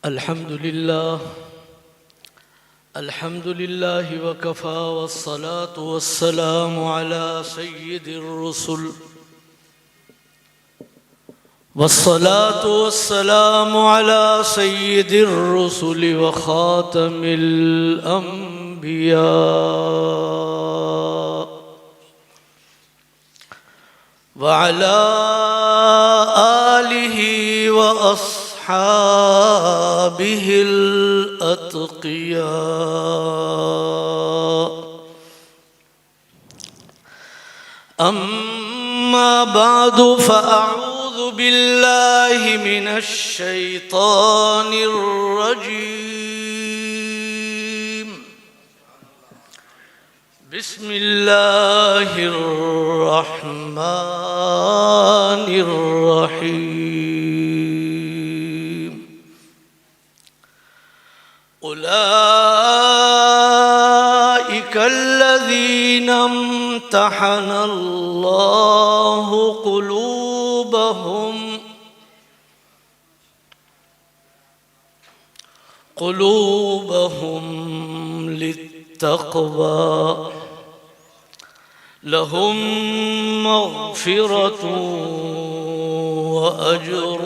الحمد لله وكفى والصلاة والسلام على سيد الرسل وخاتم الأنبياء وعلى آله وأصحابه الأتقياء. أما بعد فأعوذ بالله من الشيطان الرجيم. بسم الله الرحمن الرحيم. أولئك الذين امتحن الله قلوبهم للتقوى لهم مغفرة وأجر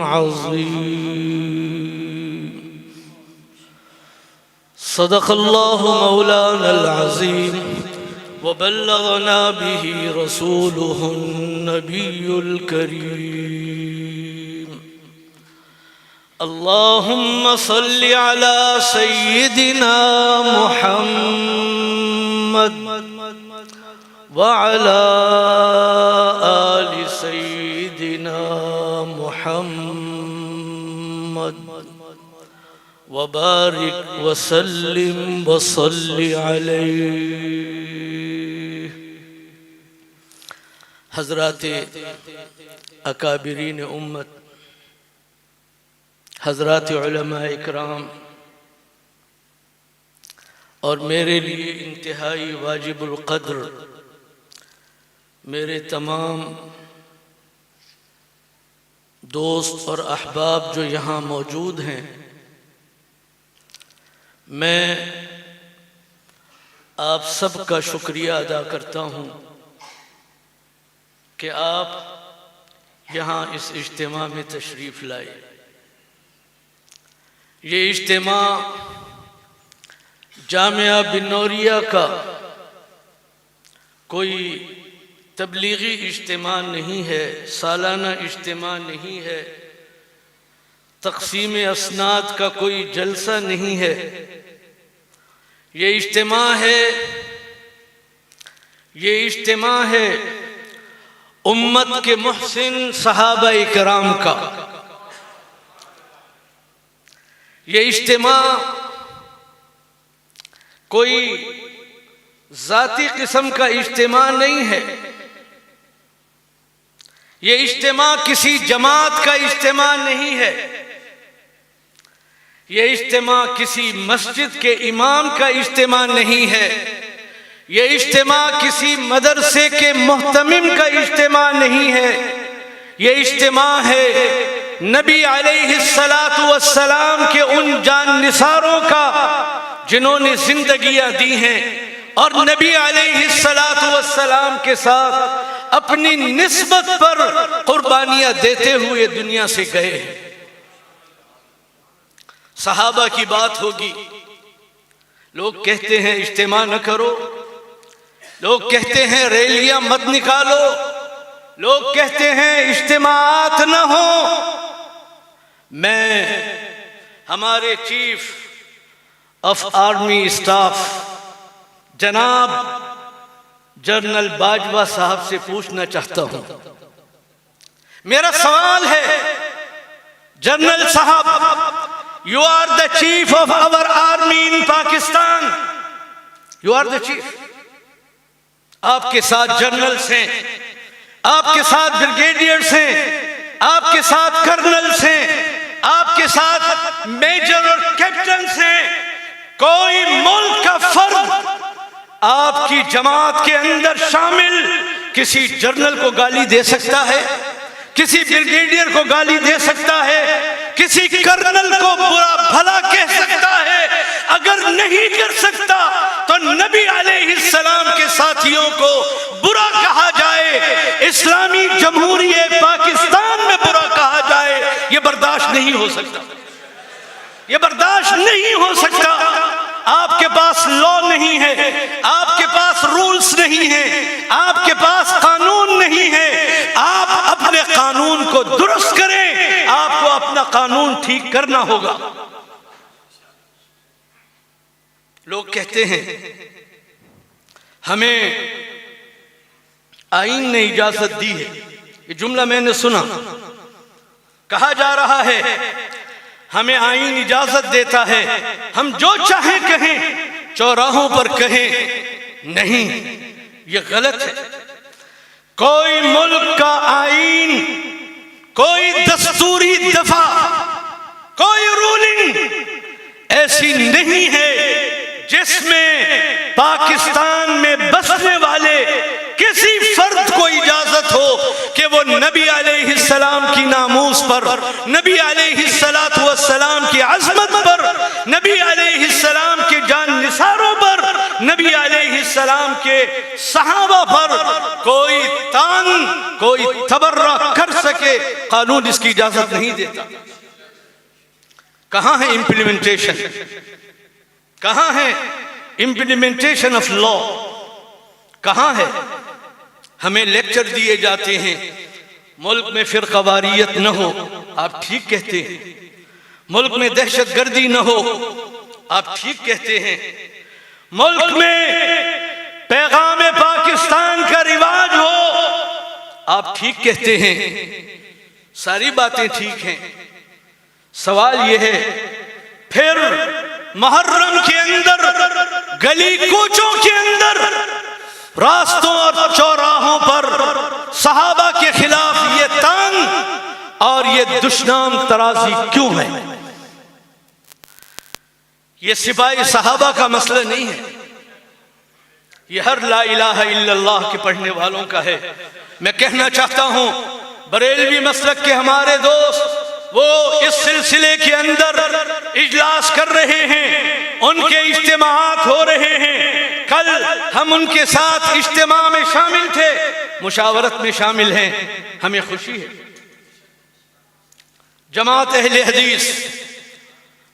عظيم. صدق الله مولانا العظيم وبلغنا به رسوله النبي الكريم. اللهم صل على سيدنا محمد وعلى آل سيدنا محمد وبارك وسلم وصل عليه. حضرات اکابرین امت، حضرات علماء اکرام، اور میرے لیے انتہائی واجب القدر میرے تمام دوست اور احباب جو یہاں موجود ہیں، میں آپ سب کا شکریہ ادا کرتا ہوں کہ آپ یہاں اس اجتماع میں تشریف لائے. یہ اجتماع جامعہ بن نوریہ کا کوئی تبلیغی اجتماع نہیں ہے، سالانہ اجتماع نہیں ہے، تقسیم اسناد کا کوئی جلسہ نہیں ہے. یہ اجتماع ہے امت کے محسن صحابہ کرام کا. یہ اجتماع کوئی ذاتی قسم کا اجتماع نہیں ہے. یہ اجتماع کسی جماعت کا اجتماع نہیں ہے. یہ اجتماع کسی مسجد کے امام کا اجتماع نہیں ہے. یہ اجتماع کسی مدرسے کے محتمم کا اجتماع نہیں ہے. یہ اجتماع ہے نبی علیہ السلام کے ان جان نثاروں کا جنہوں نے زندگیاں دی ہیں اور نبی علیہ السلام کے ساتھ اپنی نسبت پر قربانیاں دیتے ہوئے دنیا سے گئے. صحابہ کی بات ہوگی، لوگ کہتے ہیں اجتماع نہ کرو، لوگ کہتے ہیں ریلیاں مت نکالو، لوگ کہتے ہیں اجتماعات نہ ہوں. میں ہمارے چیف آف آرمی اسٹاف جناب جنرل باجوہ صاحب سے پوچھنا چاہتا ہوں. میرا سوال ہے جنرل صاحب، you are the chief of our army in Pakistan. You are the chief. آپ کے ساتھ جنرلز ہیں، آپ کے ساتھ بریگیڈیئرز ہیں، آپ کے ساتھ کرنلز ہیں، آپ کے ساتھ میجر اور کیپٹنز ہیں. کوئی ملک کا فرد آپ کی جماعت کے اندر شامل کسی جنرل کو گالی دے سکتا ہے؟ کسی بریگیڈیئر کو گالی دے سکتا ہے؟ کسی کرنل کو برا بھلا کہہ سکتا ہے؟ اگر نہیں کر سکتا تو نبی علیہ السلام کے ساتھیوں کو برا کہا جائے، اسلامی جمہوریہ پاکستان میں برا کہا جائے، یہ برداشت نہیں ہو سکتا، یہ برداشت نہیں ہو سکتا۔ آپ کے پاس لا نہیں ہے، آپ کے پاس رولز نہیں ہیں، آپ کے پاس قانون نہیں ہے۔ آپ اپنے قانون کو درست کریں، آپ کو اپنا قانون ٹھیک کرنا ہوگا۔ لوگ کہتے ہیں ہمیں آئین نے اجازت دی ہے، یہ جملہ میں نے سنا، کہا جا رہا ہے ہمیں آئین اجازت دیتا ہے ہم جو چاہیں کہیں، چوراہوں پر کہیں۔ نہیں، یہ غلط ہے۔ کوئی ملک کا آئین، کوئی دستوری دفعہ، کوئی رولنگ ایسی نہیں ہے جس میں پاکستان میں بسنے والے کسی فرد کو اجازت ہو کہ وہ نبی علیہ السلام کی ناموس پر، نبی علیہ السلام کی عظمت پر، نبی علیہ السلام کے جان نثاروں پر، نبی علیہ السلام کے صحابہ پر کوئی تان، کوئی تبرہ کر سکے۔ قانون اس کی اجازت نہیں دیتا۔ کہاں ہے امپلیمنٹیشن؟ کہاں ہے امپلیمنٹیشن آف لا؟ کہاں ہے؟ ہمیں لیکچر دیے جاتے ہیں ملک میں فرقہ واریت نہ ہو، آپ ٹھیک کہتے ہیں۔ ملک میں دہشت گردی نہ ہو، آپ ٹھیک کہتے ہیں۔ ملک میں پیغام پاکستان کا رواج ہو، آپ ٹھیک کہتے ہیں۔ ساری باتیں ٹھیک ہیں۔ سوال یہ ہے پھر محرم کے اندر، گلی کوچوں کے اندر، راستوں اور چوراہوں پر صحابہ کے خلاف یہ تنگ اور یہ دشنام ترازی کیوں ہے؟ یہ سپاہی صحابہ کا مسئلہ نہیں ہے، یہ ہر لا الہ الا اللہ کے پڑھنے والوں کا ہے۔ میں کہنا چاہتا ہوں بریلوی مسلک کے ہمارے دوست وہ اس سلسلے کے اندر اجلاس کر رہے ہیں، ان کے اجتماعات ہو رہے ہیں۔ کل ہم ان کے ساتھ اجتماع میں شامل تھے، مشاورت میں شامل ہیں، ہمیں خوشی ہے۔ جماعت اہل حدیث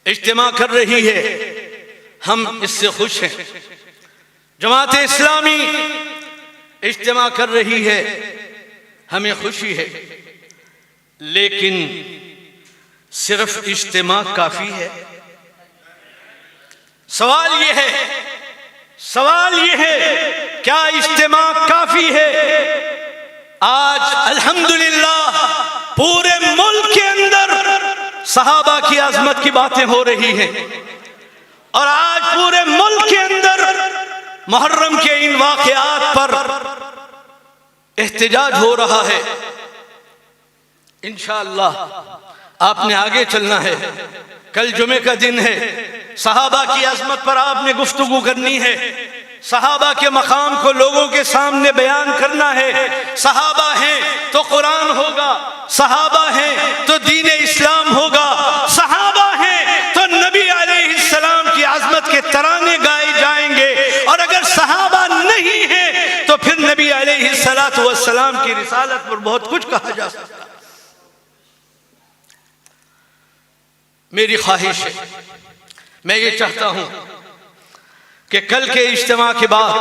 اجتماع کر رہی ہے، ہم اس سے خوش ہیں۔ جماعت اسلامی اجتماع کر رہی ہے، ہمیں خوشی ہے۔ لیکن صرف اجتماع کافی ہے؟ سوال یہ ہے کیا اجتماع کافی ہے؟ آج الحمدللہ پورے ملک کے اندر صحابہ کی عظمت کی باتیں ہو رہی ہیں، اور آج پورے ملک کے اندر محرم کے ان واقعات پر احتجاج ہو رہا ہے۔ انشاءاللہ آپ نے آگے چلنا ہے۔ کل جمعہ کا دن ہے، صحابہ کی عظمت پر آپ نے گفتگو کرنی ہے، صحابہ کے مقام کو لوگوں کے سامنے بیان کرنا ہے۔ صحابہ ہیں تو قرآن ہوگا، صحابہ ہیں تو دین اسلام ہوگا، صحابہ ہیں تو نبی علیہ السلام کی عظمت کے ترانے گائے جائیں گے، اور اگر صحابہ نہیں ہیں تو پھر نبی علیہ السلام کی رسالت پر بہت کچھ کہا جا سکتا ہے۔ میری خواہش ہے، میں یہ چاہتا ہوں کہ کل کے اجتماع کے بعد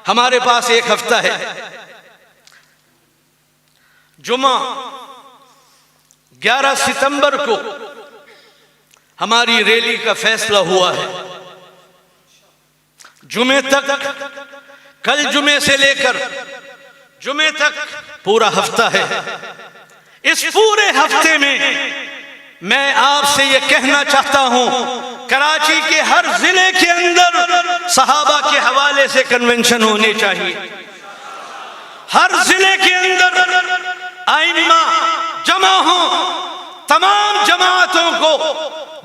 ہمارے پاس ایک ہفتہ ہے۔ جمعہ 11 ستمبر کو ہماری ریلی کا فیصلہ ہوا ہے۔ جمعے تک، کل جمعے سے لے کر جمعے تک پورا ہفتہ ہے۔ اس پورے ہفتے میں میں آپ سے یہ کہنا چاہتا ہوں کراچی کے ہر ضلع کے اندر صحابہ کے حوالے سے کنونشن ہونے چاہیے۔ ہر ضلع کے اندر ائمہ جمع ہوں، تمام جماعتوں کو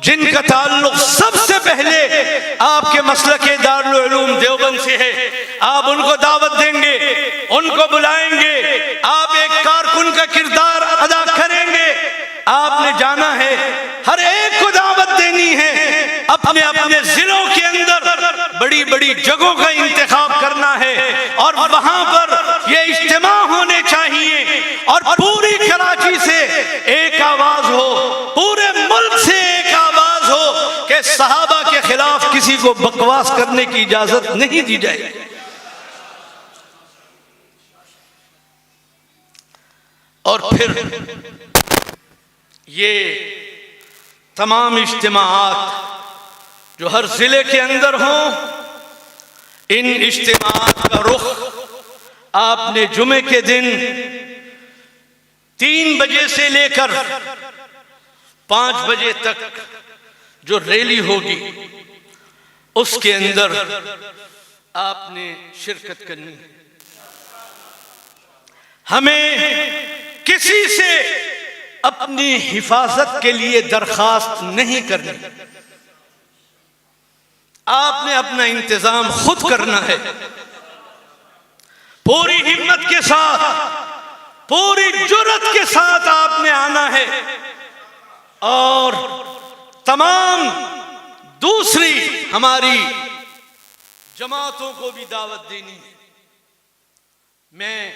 جن کا تعلق سب سے پہلے آپ کے مسلک دارالعلوم دیوبند سے ہے، آپ ان کو دعوت دیں گے، ان کو بلائیں گے، آپ ایک کارکن کا کردار ادا کریں گے۔ آپ نے جانا ہے اپنے اپنے ضلعوں کے اندر بڑی بڑی جگہوں کا انتخاب کرنا ہے اور وہاں پر یہ اجتماع ہونے چاہیے اور پوری کراچی سے ایک آواز ہو، پورے ملک سے ایک آواز ہو کہ صحابہ کے خلاف کسی کو بکواس کرنے کی اجازت نہیں دی جائے۔ اور پھر یہ تمام اجتماعات جو ہر ضلع کے اندر ہوں، ان اجتماعات کا رخ آپ نے جمعے کے دن 3 بجے سے لے کر 5 بجے تک جو ریلی ہوگی اس کے اندر آپ نے شرکت کرنی ہے۔ ہمیں کسی سے اپنی حفاظت کے لیے درخواست نہیں کرنی، آپ نے اپنا انتظام خود کرنا ہے۔ پوری ہمت کے ساتھ، پوری جرأت کے ساتھ آپ نے آنا ہے اور تمام دوسری ہماری جماعتوں کو بھی دعوت دینی ہے۔ میں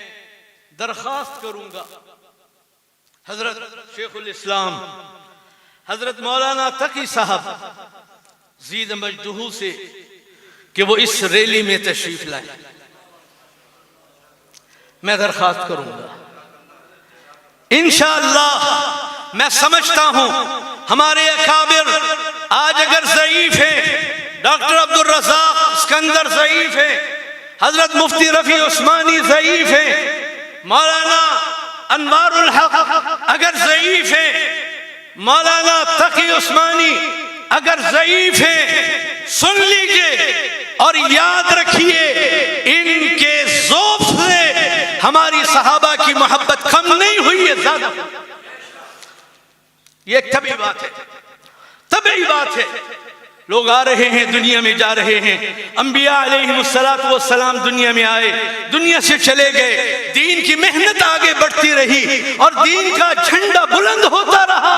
درخواست کروں گا حضرت شیخ الاسلام حضرت مولانا تقی صاحب زید مجدہ سے کہ وہ اس ریلی میں تشریف لائیں۔ میں درخواست کروں گا انشاءاللہ۔ میں سمجھتا ہوں ہمارے اکابر آج اگر ضعیف ہیں، ڈاکٹر عبدالرزاق اسکندر ضعیف ہیں، حضرت مفتی رفیع عثمانی ضعیف ہیں، مولانا انوار الحق اگر ضعیف ہیں، مولانا تقی عثمانی اگر ضعیف ہیں، سن لیجئے اور یاد رکھیے ان کے ذوق سے ہماری صحابہ کی محبت کم نہیں ہوئی ہے، زیادہ۔ یہ ایک طبعی بات ہے، طبعی بات ہے۔ لوگ آ رہے ہیں، دنیا میں جا رہے ہیں۔ انبیاء علیہ السلام دنیا میں آئے، دنیا سے چلے گئے، دین کی محنت آگے بڑھتی رہی اور دین کا جھنڈا بلند ہوتا رہا۔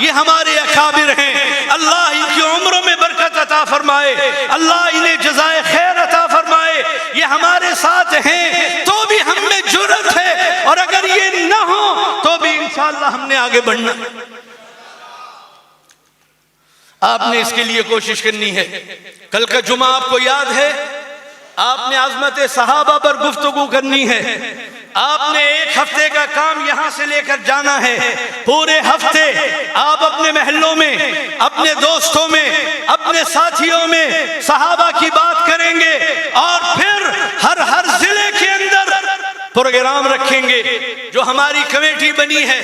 یہ ہمارے اکابر ہیں، اللہ ان کی عمروں میں برکت عطا فرمائے، اللہ انہیں جزائے خیر عطا فرمائے۔ یہ ہمارے ساتھ ہیں تو بھی ہم میں جرأت ہے، اور اگر یہ نہ ہو تو بھی انشاءاللہ ہم نے آگے بڑھنا۔ آپ نے اس کے لیے کوشش کرنی ہے۔ کل کا جمعہ آپ کو یاد ہے، آپ نے عظمت صحابہ پر گفتگو کرنی ہے۔ آپ نے 1 ہفتے کا کام یہاں سے لے کر جانا ہے۔ پورے ہفتے آپ اپنے محلوں میں، اپنے دوستوں میں، اپنے ساتھیوں میں صحابہ کی بات کریں گے اور پھر ہر ضلع کے اندر پروگرام رکھیں گے۔ جو ہماری کمیٹی بنی ہے،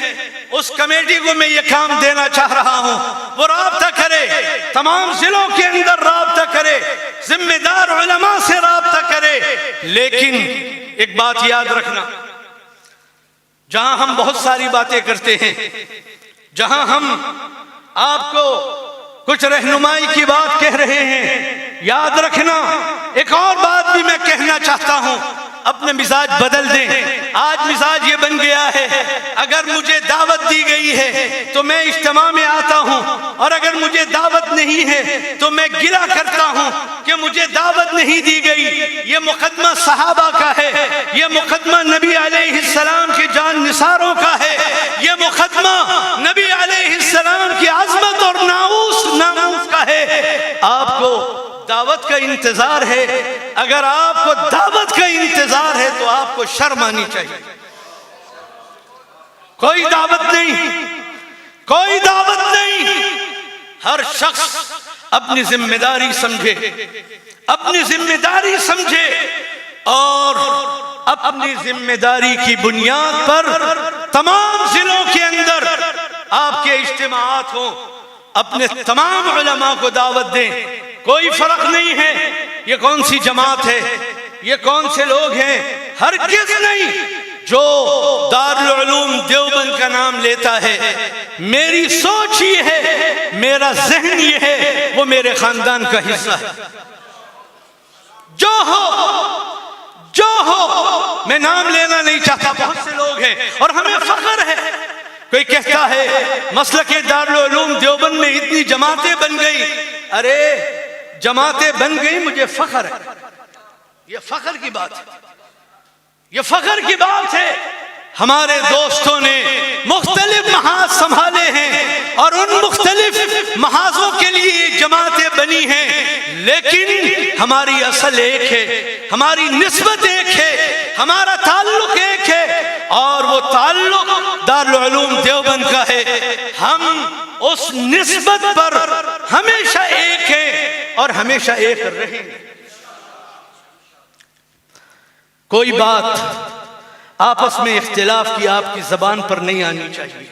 اس کمیٹی کو میں یہ کام دینا چاہ رہا ہوں، وہ رابطہ کرے، تمام ضلعوں کے اندر رابطہ کرے، ذمہ دار علماء سے رابطہ کرے۔ لیکن ایک بات یاد رکھنا، جہاں ہم بہت ساری باتیں کرتے ہیں، جہاں ہم آپ کو کچھ رہنمائی کی بات کہہ رہے ہیں، یاد رکھنا ایک اور بات بھی میں کہنا چاہتا ہوں، اپنے مزاج بدل دیں۔ آج مزاج یہ بن گیا ہے، اگر مجھے دعوت دی گئی ہے تو میں اجتماع میں آتا ہوں، اور اگر مجھے دعوت نہیں ہے تو میں گلہ کرتا ہوں کہ مجھے دعوت نہیں دی گئی۔ یہ مقدمہ صحابہ کا ہے، یہ مقدمہ نبی علیہ السلام کے جان نثاروں کا ہے، یہ مقدمہ نبی علیہ السلام کی عظمت اور ناموس کا ہے۔ آپ کو دعوت کا انتظار ہے، اگر آپ کو دعوت کا انتظار ہے تو آپ کو شرم آنی چاہیے۔ کوئی دعوت نہیں، کوئی دعوت نہیں۔ ہر شخص اپنی ذمہ داری سمجھے، اپنی ذمہ داری سمجھے اور اپنی ذمہ داری کی بنیاد پر تمام ضلعوں کے اندر آپ کے اجتماعات ہوں، اپنے تمام علماء کو دعوت دیں۔ کوئی فرق نہیں ہے یہ کون سی جماعت ہے، یہ کون سے لوگ ہیں، ہرگز نہیں۔ جو دارالعلوم دیوبند کا نام لیتا ہے، میری سوچ یہ ہے، میرا ذہن یہ ہے، وہ میرے خاندان کا حصہ ہے۔ جو ہو، میں نام لینا نہیں چاہتا، بہت سے لوگ ہیں اور ہمیں فخر ہے کوئی کہتا ہے مسلک دارالعلوم دیوبند میں اتنی جماعتیں بن گئی. ارے جماعتیں بن گئی، مجھے فخر ہے. یہ فخر کی بات ہے، یہ فخر کی بات ہے. ہمارے دوستوں نے مختلف محاذ سنبھالے ہیں اور ان مختلف محاذوں کے لیے جماعتیں بنی ہیں، لیکن ہماری اصل ایک ہے، ہماری نسبت ایک ہے، ہمارا تعلق ایک ہے، اور وہ تعلق دارالعلوم دیوبند کا ہے. ہم اس نسبت پر ہمیشہ ایک ہیں اور ہمیشہ ایک رہیں گے. کوئی بات آپس میں اختلاف کی آپ کی زبان پر نہیں آنی چاہیے،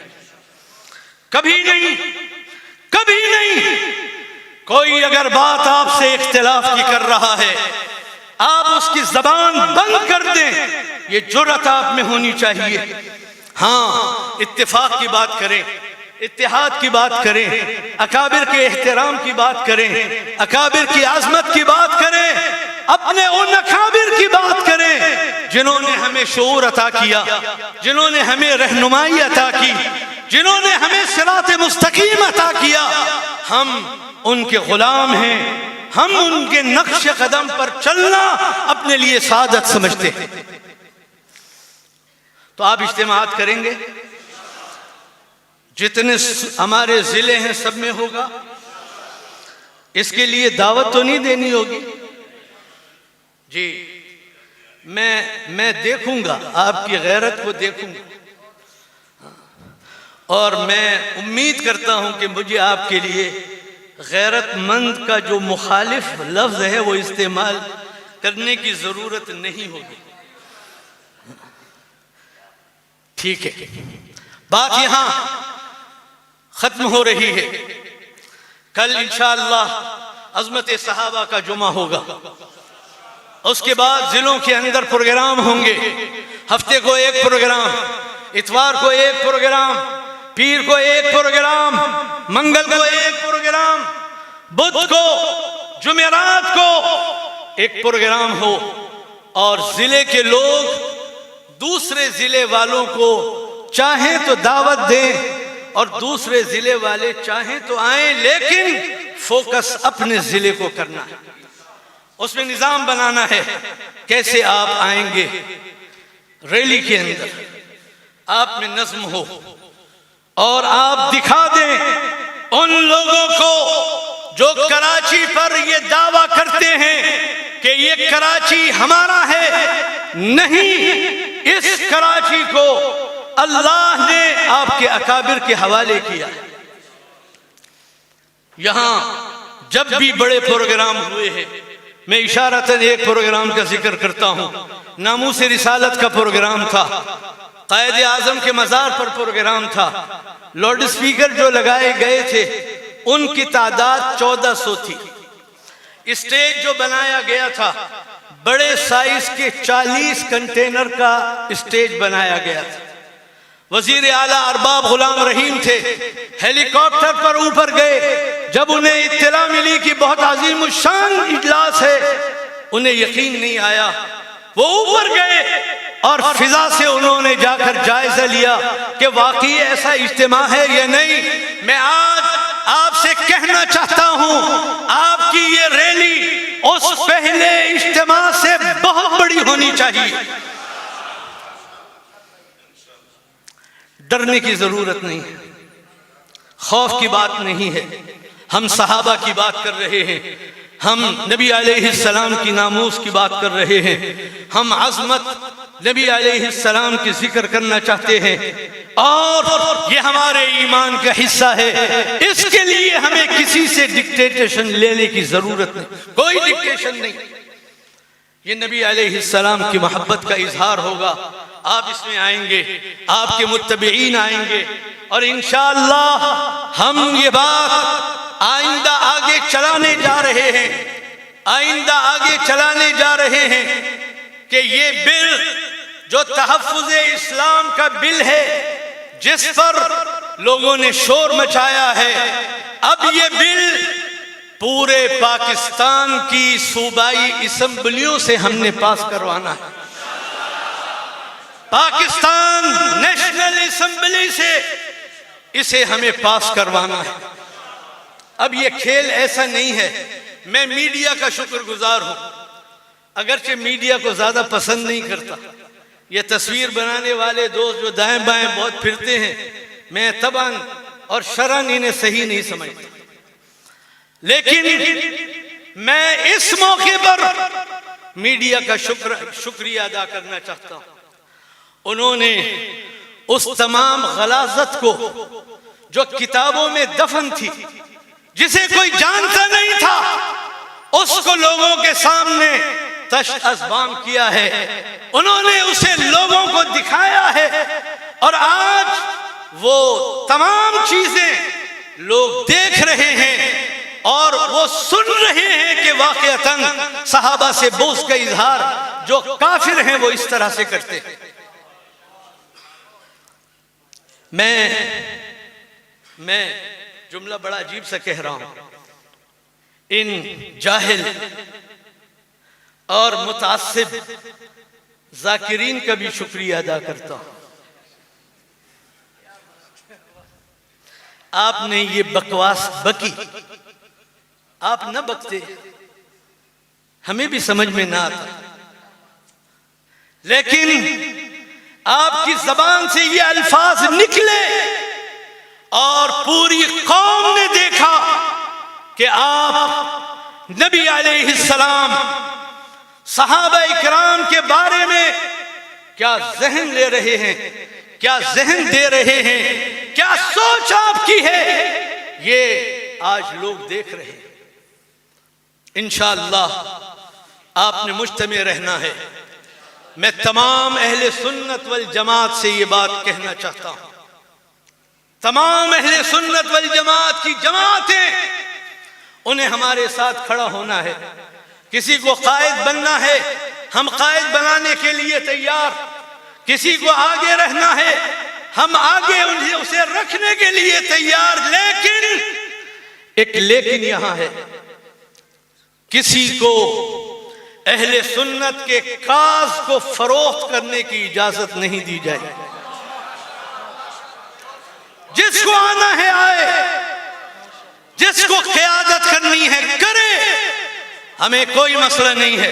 کبھی نہیں، کبھی نہیں. کوئی اگر بات آپ سے اختلاف کی کر رہا ہے، آپ اس کی زبان بند کر دیں، یہ جرأت آپ میں ہونی چاہیے. ہاں، اتفاق کی بات کریں، اتحاد کی بات کریں، اکابر کے احترام کی بات کریں، اکابر کی عظمت کی بات کریں، اپنے ان اکابر کی بات کریں جنہوں نے ہمیں شعور عطا کیا، جنہوں نے ہمیں رہنمائی عطا کی، جنہوں نے ہمیں صراط مستقیم عطا کیا. ہم ان کے غلام ہیں، ہم ان کے نقش قدم پر چلنا اپنے لیے سعادت سمجھتے ہیں. تو آپ اجتماعات کریں گے، جتنے ہمارے ضلع ہیں سب میں ہوگا. اس کے لیے دعوت تو نہیں دینی ہوگی جی. میں دیکھوں گا، آپ کی غیرت کو دیکھوں گا، اور میں امید کرتا ہوں کہ مجھے آپ کے لیے غیرت مند کا جو مخالف لفظ ہے وہ استعمال کرنے کی ضرورت نہیں ہوگی. ٹھیک ہے، بات یہاں ختم ہو رہی ہے. کل انشاءاللہ عظمت صحابہ کا جمعہ ہوگا، اس کے بعد ضلعوں کے اندر پروگرام ہوں گے. ہفتے کو ایک پروگرام، اتوار کو ایک پروگرام، پیر کو ایک پروگرام، منگل کو ایک پروگرام، بدھ کو، جمعرات کو ایک پروگرام ہو، اور ضلع کے لوگ دوسرے ضلع والوں کو چاہیں تو دعوت دیں اور دوسرے ضلع والے چاہیں تو آئیں، لیکن فوکس اپنے ضلع کو کرنا ہے. اس میں نظام بنانا ہے کیسے آپ آئیں گے. ریلی کے اندر آپ میں نظم ہو اور آپ دکھا دیں ان لوگوں کو جو کراچی پر یہ دعویٰ کرتے ہیں کہ یہ کراچی ہمارا ہے. نہیں، اس کراچی کو اللہ نے آپ کے اکابر کے حوالے کیا. یہاں جب بھی بڑے پروگرام ہوئے ہیں، میں اشارتاً ایک پروگرام کا ذکر کرتا ہوں. ناموس رسالت کا پروگرام تھا، قائد اعظم کے مزار پر پروگرام تھا. لاؤڈ اسپیکر جو لگائے گئے تھے ان کی تعداد 1400 تھی. اسٹیج جو بنایا گیا تھا بڑے سائز کے 40 کنٹینر کا اسٹیج بنایا گیا تھا. وزیر اعلیٰ ارباب غلام رحیم تھے، ہیلی کاپٹر پر اوپر گئے. جب انہیں اطلاع ملی کہ بہت عظیم الشان اجلاس ہے، انہیں یقین نہیں آیا. وہ اوپر گئے اور فضا سے انہوں نے جا کر جائزہ لیا کہ واقعی ایسا اجتماع ہے یا نہیں. میں آج آپ سے کہنا چاہتا ہوں، آپ کی یہ ریلی اس پہلے اجتماع سے بہت بڑی ہونی چاہیے. ڈرنے کی ضرورت نہیں ہے، خوف کی بات نہیں ہے. ہم صحابہ کی بات کر رہے ہیں، ہم نبی علیہ السلام کی ناموس کی بات کر رہے ہیں، ہم عظمت نبی علیہ السلام کی ذکر کرنا چاہتے ہیں، اور یہ ہمارے ایمان کا حصہ ہے. اس کے لیے ہمیں کسی سے ڈکٹیشن لینے کی ضرورت نہیں، کوئی ڈکٹیشن نہیں. یہ نبی علیہ السلام کی محبت کا اظہار ہوگا. آپ اس میں آئیں گے، آپ کے متبعین آئیں گے، اور انشاءاللہ ہم یہ بات آئندہ آگے چلانے جا رہے ہیں، آئندہ آگے چلانے جا رہے ہیں کہ یہ بل جو تحفظ اسلام کا بل ہے، جس پر لوگوں نے شور مچایا ہے، اب یہ بل پورے پاکستان کی صوبائی اسمبلیوں سے ہم نے پاس کروانا ہے. پاکستان نیشنل اسمبلی سے اسے ہمیں پاس کروانا ہے۔ اب یہ کھیل ایسا نہیں ہے، میں میڈیا کا شکر گزار ہوں، اگرچہ میڈیا کو زیادہ پسند نہیں کرتا، یہ تصویر بنانے والے دوست جو دائیں بائیں بہت پھرتے ہیں، میں طبعاً اور شرعاً انہیں صحیح نہیں سمجھتا، لیکن میں اس موقع پر میڈیا کا شکریہ ادا کرنا چاہتا ہوں۔ انہوں نے اس تمام غلاظت کو جو کتابوں میں دفن تھی، جسے کوئی جانتا نہیں تھا، اس کو لوگوں کے سامنے تشت ازبام کیا ہے، انہوں نے اسے لوگوں کو دکھایا ہے، اور آج وہ تمام چیزیں لوگ دیکھ رہے ہیں اور وہ سن رہے ہیں کہ واقعتاً صحابہ سے بغض کا اظہار جو کافر ہیں وہ اس طرح سے کرتے ہیں۔ میں جملہ بڑا عجیب سا کہہ رہا ہوں، ان جاہل اور متعصب ذاکرین کا بھی شکریہ ادا کرتا ہوں۔ آپ نے یہ بکواس بکی، آپ نہ بکتے ہمیں بھی سمجھ میں نہ آتا، لیکن آپ کی زبان سے یہ الفاظ نکلے اور پوری قوم نے دیکھا کہ آپ نبی علیہ السلام صحابہ اکرام کے بارے میں کیا ذہن لے رہے ہیں، کیا ذہن دے رہے ہیں، کیا سوچ آپ کی ہے، یہ آج لوگ دیکھ رہے ہیں۔ انشاءاللہ آپ نے مجتمع رہنا ہے۔ میں تمام اہل سنت والجماعت سے یہ بات کہنا چاہتا ہوں، تمام اہل سنت والجماعت کی جماعتیں، انہیں ہمارے ساتھ کھڑا ہونا ہے۔ کسی کو قائد بننا ہے، ہم قائد بنانے کے لیے تیار، کسی کو آگے رہنا ہے، ہم آگے اسے رکھنے کے لیے تیار، لیکن ایک لیکن یہاں ہے، کسی کو اہل سنت کے کاز کو فروخت کرنے کی اجازت نہیں دی جائے۔ جس کو آنا ہے آئے، جس کو قیادت کرنی ہے کرے، ہمیں کوئی مسئلہ نہیں ہے،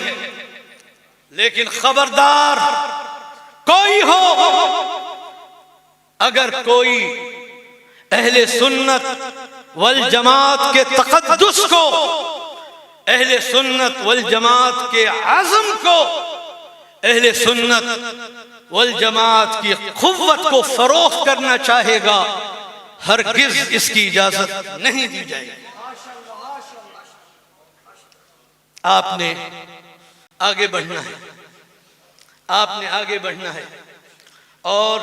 لیکن خبردار کوئی ہو، اگر کوئی اہل سنت والجماعت کے تقدس کو، اہل سنت والجماعت کے عزم کو، اہل سنت والجماعت کی قوت کو فروخت کرنا چاہے گا، ہرگز اس کی اجازت نہیں دی جائے گی۔ آپ نے آگے بڑھنا ہے، آپ نے آگے بڑھنا ہے، اور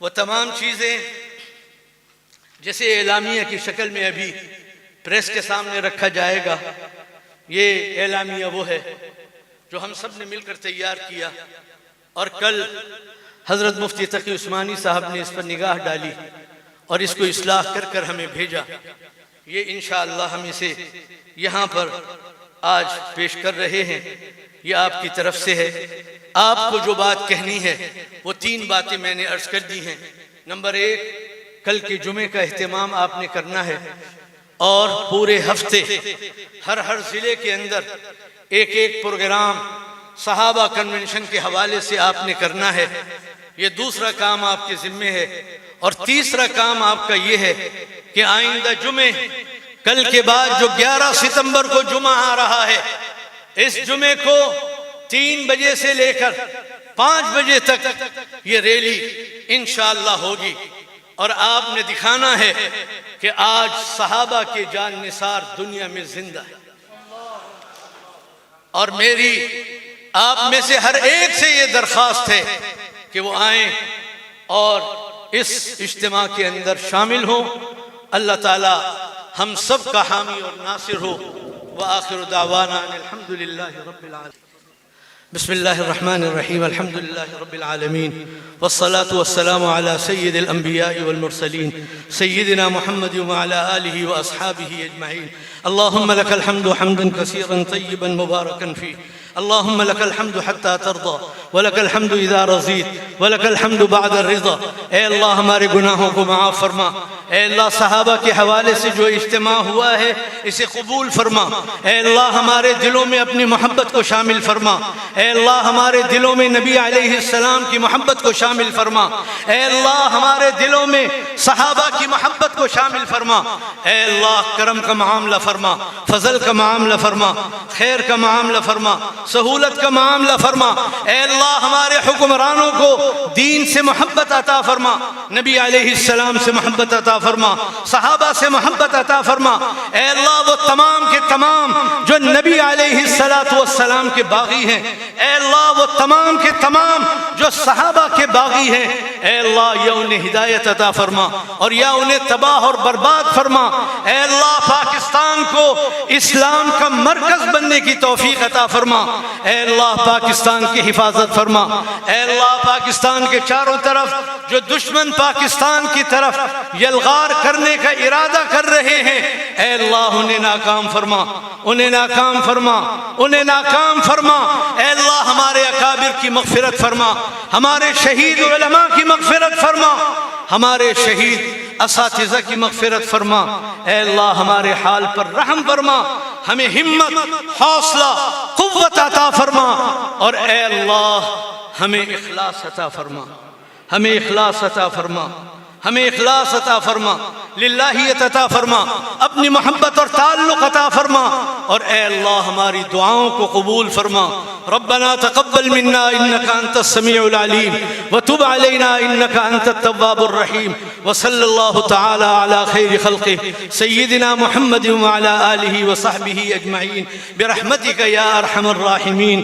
وہ تمام چیزیں جیسے اعلامیہ کی شکل میں ابھی پریس کے سامنے رکھا جائے گا، یہ اعلامیہ وہ ہے جو ہم سب نے مل کر تیار کیا، اور کل حضرت مفتی تقی عثمانی صاحب نے اس پر نگاہ ڈالی اور اس کو اصلاح کر کر ہمیں بھیجا۔ یہ انشاءاللہ ہم اسے یہاں پر آج پیش کر رہے ہیں، یہ آپ کی طرف سے ہے۔ آپ کو جو بات کہنی ہے وہ 3 باتیں میں نے عرض کر دی ہیں۔ نمبر 1، کل کے جمعے کا اہتمام آپ نے کرنا ہے، اور پورے ہفتے ہر ضلع کے اندر ایک پروگرام صحابہ کنونشن کے حوالے سے آپ نے کرنا ہے۔ یہ دوسرا کام آپ کے ذمہ ہے، اور تیسرا کام آپ کا یہ ہے کہ آئندہ جمعے، کل کے بعد جو 11 ستمبر کو جمعہ آ رہا ہے، اس جمعے کو 3 بجے سے لے کر 5 بجے تک یہ ریلی انشاءاللہ ہوگی، اور آپ نے دکھانا ہے کہ آج صحابہ کے جان نثار دنیا میں زندہ ہے۔ اور میری آپ میں سے ہر ایک سے یہ درخواست ہے کہ وہ آئیں اور اس اجتماع کے اندر شامل ہوں۔ اللہ تعالی ہم سب کا حامی اور ناصر ہو۔ وآخر دعوانا الحمدللہ رب العالمین۔ بسم اللہ الرحمن الرحیم، الحمدللہ رب العالمین، والصلاة والسلام على سید الانبیاء والمرسلین سیدنا محمد وعلى آلہ واصحابہ اجمعین۔ اللہم لک الحمد حمدا کثیرا طیبا مبارکا فیہ، اللہم لک الحمد حتی ترضى وَلَكَ الْحَمْدُ إِذَا رَضِيتَ وَلَكَ الْحَمْدُ بَعْدَ الرِّضَا۔ اے اللہ ہمارے گناہوں کو معاف فرما، اے اللہ صحابہ کے حوالے سے جو اجتماع ہوا ہے اسے قبول فرما، اے اللہ ہمارے دلوں میں اپنی محبت کو شامل فرما، اے اللہ ہمارے دلوں میں نبی علیہ السلام کی محبت کو شامل فرما، اے اللہ ہمارے دلوں میں صحابہ کی محبت کو شامل فرما، اے اللہ کرم کا معاملہ فرما، فضل کا معاملہ فرما، خیر کا معاملہ فرما، سہولت کا معاملہ فرما، اے اللہ ہمارے حکمرانوں کو دین سے محبت عطا فرما، نبی علیہ السلام سے محبت عطا فرما، صحابہ سے محبت عطا فرما، اے اللہ وہ تمام کے تمام جو نبی علیہ السلام کے باغی ہیں، اے اللہ وہ تمام کے تمام جو صحابہ کے باغی ہیں، اے اللہ یا انہیں ہدایت عطا فرما اور یا انہیں تباہ اور برباد فرما، اے اللہ پاکستان کو اسلام کا مرکز بننے کی توفیق عطا فرما، اے اللہ پاکستان کی حفاظت فرما، اے اللہ پاکستان کے چاروں طرف جو دشمن پاکستان کی طرف یلغار کرنے کا ارادہ کر رہے ہیں، اے اللہ انہیں ناکام فرما، انہیں ناکام فرما، انہیں ناکام فرما، اے اللہ ہمارے اکابر کی مغفرت فرما، ہمارے شہید علماء کی مغفرت فرما، ہمارے شہید اساتذہ کی مغفرت فرما، اے اللہ ہمارے حال پر رحم فرما، ہمیں ہمت، حوصلہ، قوت عطا فرما، اور اے اللہ ہمیں اخلاص عطا فرما، ہمیں اخلاص عطا فرما، ہمیں اخلاص عطا فرما، للہیت عطا فرما، اپنی محبت اور تعلق عطا فرما، اور اے اللہ ہماری دعاؤں کو قبول فرما۔ ربنا تقبل منا انك انت السميع العليم وتب علينا انك انت التواب الرحيم، وصلى الله تعالى على خير خلقه سيدنا محمد وعلى آله وصحبه اجمعين برحمتك يا ارحم الراحمين۔